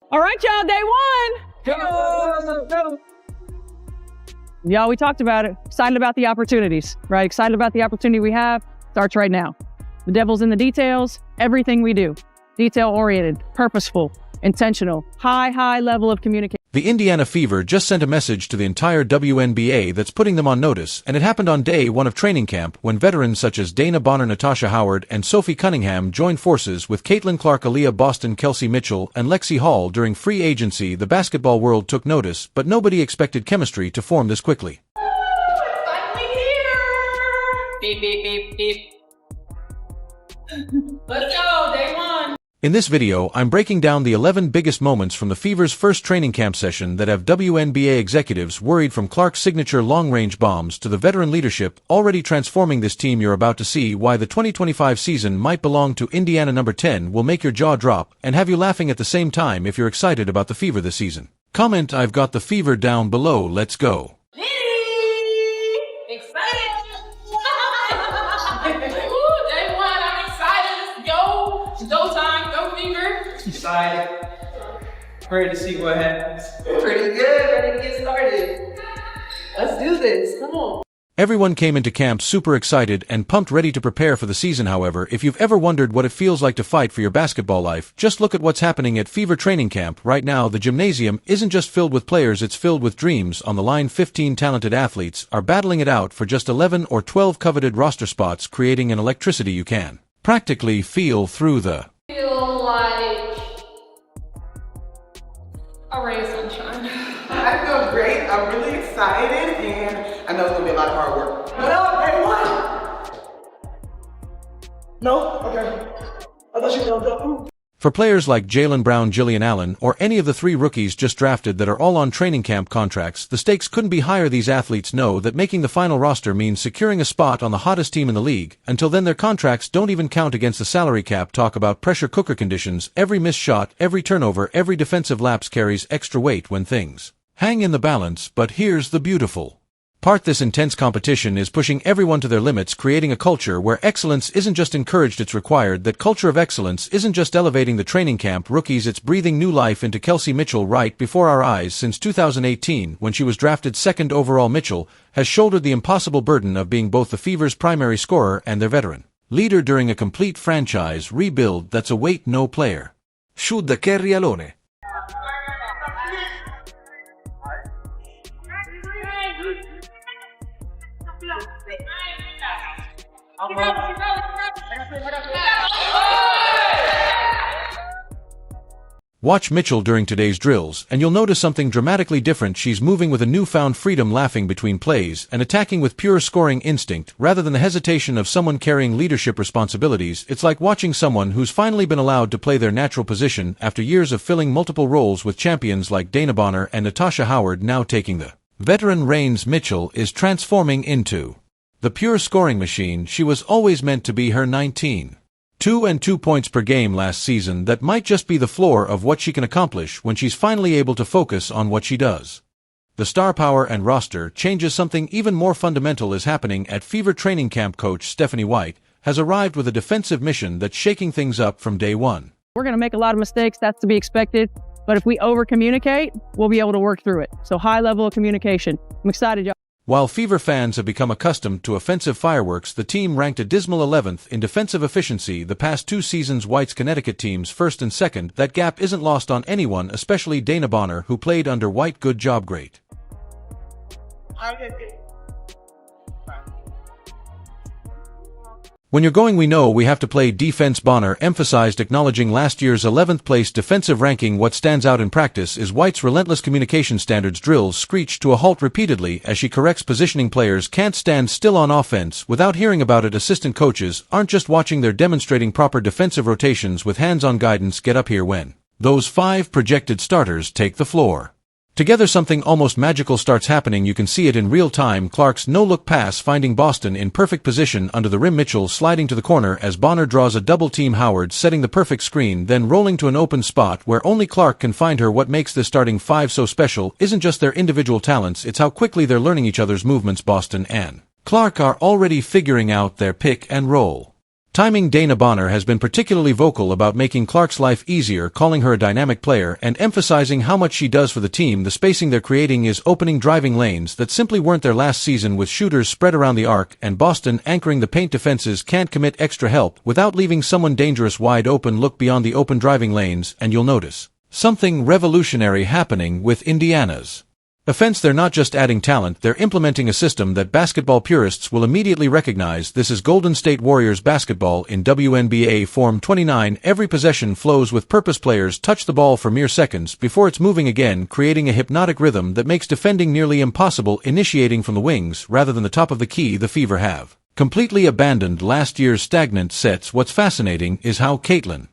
All right, y'all, day one. Y'all, we talked about it. Excited about the opportunities, right? Excited about the opportunity we have. Starts right now. The devil's in the details. Everything we do. Detail-oriented, purposeful, intentional, high level of communication. The Indiana Fever just sent a message to the entire WNBA that's putting them on notice, and it happened on day one of training camp when veterans such as Dana Bonner, Natasha Howard, and Sophie Cunningham joined forces with Caitlin Clark, Aaliyah Boston, Kelsey Mitchell, and Lexi Hall during free agency. The basketball world took notice, but nobody expected chemistry to form this quickly. Finally here! Beep, beep, beep, beep. Let's go, day one. In this video, I'm breaking down the 11 biggest moments from the Fever's first training camp session that have WNBA executives worried, from Clark's signature long-range bombs to the veteran leadership already transforming this team. You're about to see why the 2025 season might belong to Indiana. Number 10 will make your jaw drop and have you laughing at the same time if you're excited about the Fever this season. Comment "I've got the Fever" down below. Let's go. Go time, go Fever. Excited. Ready to see what happens. Pretty good, ready to get started. Let's do this, come on. Everyone came into camp super excited and pumped, ready to prepare for the season. However, if you've ever wondered what it feels like to fight for your basketball life, just look at what's happening at Fever training camp right now. The gymnasium isn't just filled with players, it's filled with dreams on the line. 15 talented athletes are battling it out for just 11 or 12 coveted roster spots, creating an electricity you can practically feel through the Feel like a ray of sunshine. I feel great. I'm really excited, and I know it's gonna be a lot of hard work. What up, everyone? No? Okay. I thought you were gonna. For players like Jaylen Brown, Jillian Allen, or any of the 3 rookies just drafted that are all on training camp contracts, the stakes couldn't be higher. These athletes know that making the final roster means securing a spot on the hottest team in the league. Until then, their contracts don't even count against the salary cap. Talk about pressure cooker conditions. Every missed shot, every turnover, every defensive lapse carries extra weight when things hang in the balance. But here's the beautiful part: this intense competition is pushing everyone to their limits, creating a culture where excellence isn't just encouraged, it's required. That culture of excellence isn't just elevating the training camp rookies, it's breathing new life into Kelsey Mitchell right before our eyes. Since 2018, when she was drafted 2nd overall, Mitchell has shouldered the impossible burden of being both the Fever's primary scorer and their veteran leader during a complete franchise rebuild. That's a weight no player should carry alone. Watch Mitchell during today's drills, and you'll notice something dramatically different. She's moving with a newfound freedom, laughing between plays, and attacking with pure scoring instinct, rather than the hesitation of someone carrying leadership responsibilities. It's like watching someone who's finally been allowed to play their natural position after years of filling multiple roles with champions like Dana Bonner and Natasha Howard now taking the veteran reins. Mitchell is transforming into the pure scoring machine she was always meant to be. Her 19.2 points per game last season, that might just be the floor of what she can accomplish when she's finally able to focus on what she does. The star power and roster changes. Something even more fundamental is happening at Fever training camp. Coach Stephanie White has arrived with a defensive mission that's shaking things up from day one. We're going to make a lot of mistakes. That's to be expected. But if we over-communicate, we'll be able to work through it. So high level of communication. I'm excited, y'all. While Fever fans have become accustomed to offensive fireworks, the team ranked a dismal 11th in defensive efficiency the past 2 seasons. White's Connecticut teams 1st and 2nd. That gap isn't lost on anyone, especially Dana Bonner, who played under White. Good job, great. When you're going, we know we have to play defense, Bonner emphasized, acknowledging last year's 11th place defensive ranking. What stands out in practice is White's relentless communication. Standards drills screech to a halt repeatedly as she corrects positioning. Players can't stand still on offense without hearing about it. Assistant coaches aren't just watching, they're demonstrating proper defensive rotations with hands-on guidance. Get up here when those 5 projected starters take the floor. Together, something almost magical starts happening. You can see it in real time. Clark's no-look pass finding Boston in perfect position under the rim. Mitchell sliding to the corner as Bonner draws a double team. Howard setting the perfect screen, then rolling to an open spot where only Clark can find her. What makes this starting 5 so special isn't just their individual talents, it's how quickly they're learning each other's movements. Boston and Clark are already figuring out their pick and roll Timing Dana Bonner has been particularly vocal about making Clark's life easier, calling her a dynamic player and emphasizing how much she does for the team. The spacing they're creating is opening driving lanes that simply weren't there last season, with shooters spread around the arc and Boston anchoring the paint. Defenses can't commit extra help without leaving someone dangerous wide open. Look beyond the open driving lanes and you'll notice something revolutionary happening with Indiana's offense. They're not just adding talent, they're implementing a system that basketball purists will immediately recognize. This is Golden State Warriors basketball in WNBA form. 29. Every possession flows with purpose. Players touch the ball for mere seconds before it's moving again, creating a hypnotic rhythm that makes defending nearly impossible. Initiating from the wings rather than the top of the key, the Fever have completely abandoned last year's stagnant sets. What's fascinating is how Caitlin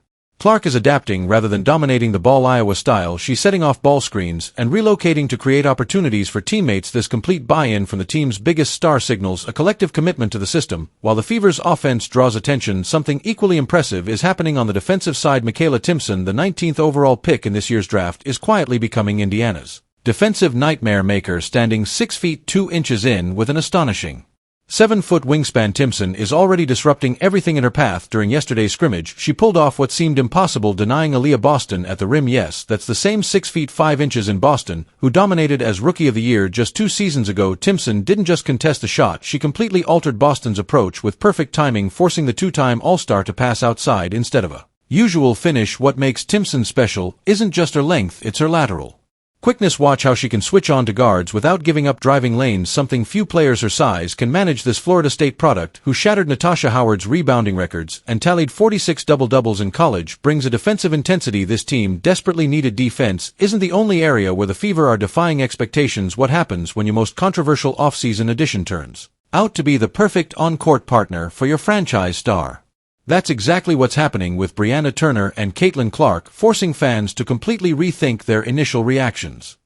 Clark is adapting rather than dominating the ball Iowa style. She's setting off ball screens and relocating to create opportunities for teammates. This complete buy-in from the team's biggest star signals a collective commitment to the system. While the Fever's offense draws attention, something equally impressive is happening on the defensive side. Michaela Timpson, the 19th overall pick in this year's draft, is quietly becoming Indiana's defensive nightmare maker, standing 6 feet 2 inches in with an astonishing 7-foot wingspan. Timpson is already disrupting everything in her path. During yesterday's scrimmage, she pulled off what seemed impossible, denying Aaliyah Boston at the rim. Yes, that's the same 6 feet 5 inches in Boston, who dominated as Rookie of the Year just 2 seasons ago. Timpson didn't just contest the shot, she completely altered Boston's approach with perfect timing, forcing the two-time All-Star to pass outside instead of a usual finish. What makes Timpson special isn't just her length, it's her lateral quickness. Watch how she can switch on to guards without giving up driving lanes, something few players her size can manage. This Florida State product, who shattered Natasha Howard's rebounding records and tallied 46 double-doubles in college, brings a defensive intensity this team desperately needed. Defense isn't the only area where the Fever are defying expectations. What happens when your most controversial offseason addition turns out to be the perfect on-court partner for your franchise star? That's exactly what's happening with Brianna Turner and Caitlin Clark, forcing fans to completely rethink their initial reactions.